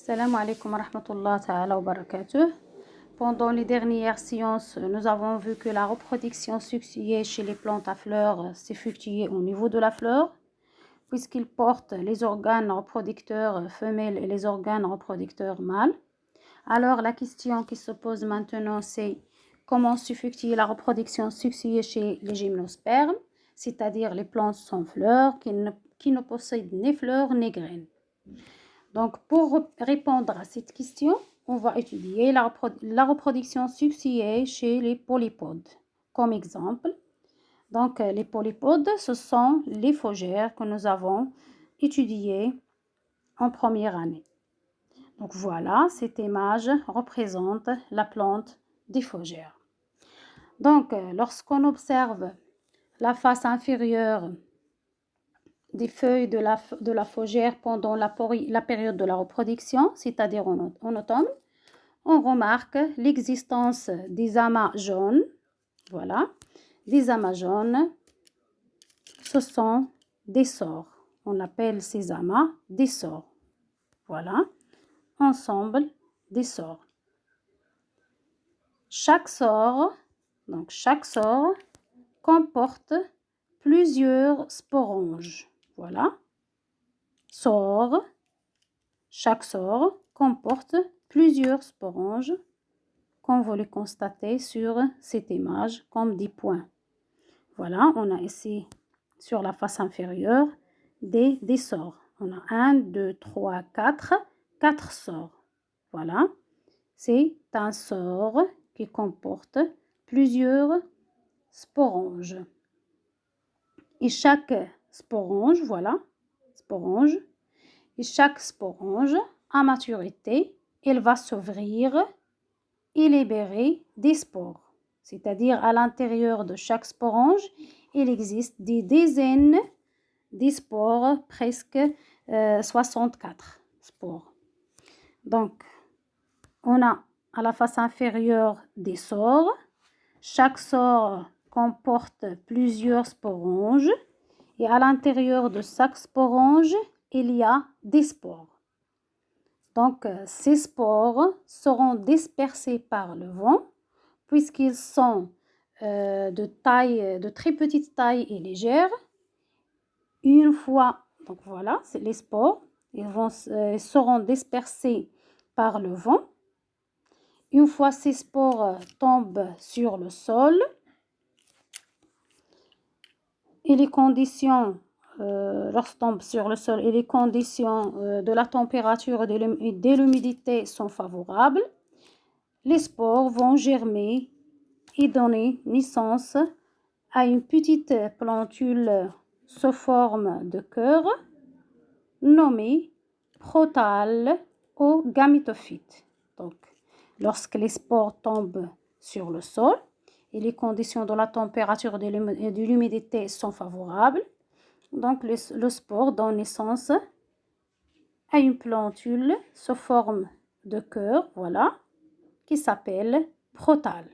Salam alaikum wa rahmatullah ta'ala wa barakatuh. Pendant les dernières séances, nous avons vu que la reproduction sexuée chez les plantes à fleurs s'effectue au niveau de la fleur, puisqu'ils portent les organes reproducteurs femelles et les organes reproducteurs mâles. Alors, la question qui se pose maintenant, c'est comment s'effectue la reproduction sexuée chez les gymnospermes, c'est-à-dire les plantes sans fleurs qui ne possèdent ni fleurs ni graines. Donc, pour répondre à cette question, on va étudier la reproduction sexuée chez les polypodes. Comme exemple, donc les polypodes, ce sont les fougères que nous avons étudiées en première année. Donc voilà, cette image représente la plante des fougères. Donc, lorsqu'on observe la face inférieure des feuilles de la fougère pendant la période de la reproduction, c'est-à-dire en automne, on remarque l'existence des amas jaunes. Voilà, des amas jaunes, ce sont des sores. On appelle ces amas des sores. Voilà, ensemble des sores. Chaque sore comporte plusieurs sporanges. Voilà, chaque sore comporte plusieurs sporanges, comme vous le constatez sur cette image, comme des points. Voilà, on a ici sur la face inférieure des sores. On a 1, 2, 3, 4 sores. Voilà, c'est un sore qui comporte plusieurs sporanges. Et chaque sporange, voilà, et chaque sporange, à maturité, elle va s'ouvrir et libérer des spores. C'est-à-dire à l'intérieur de chaque sporange, il existe des dizaines de spores, presque 64 spores. Donc, on a à la face inférieure des sores. Chaque sore comporte plusieurs sporanges. Et à l'intérieur de chaque sporange, il y a des spores. Donc, ces spores seront dispersés par le vent, puisqu'ils sont de très petite taille et légère. Une fois, donc voilà, c'est les spores, ils seront dispersés par le vent. Une fois ces spores tombent sur le sol, et les conditions, lorsqu'ils tombent sur le sol, et les conditions de la température et de l'humidité sont favorables, les spores vont germer et donner naissance à une petite plantule sous forme de cœur nommée protale ou gamétophyte. Donc, lorsque les spores tombent sur le sol et les conditions de la température et de l'humidité sont favorables, donc le spore donne naissance à une plantule sous forme de cœur, voilà, qui s'appelle protale.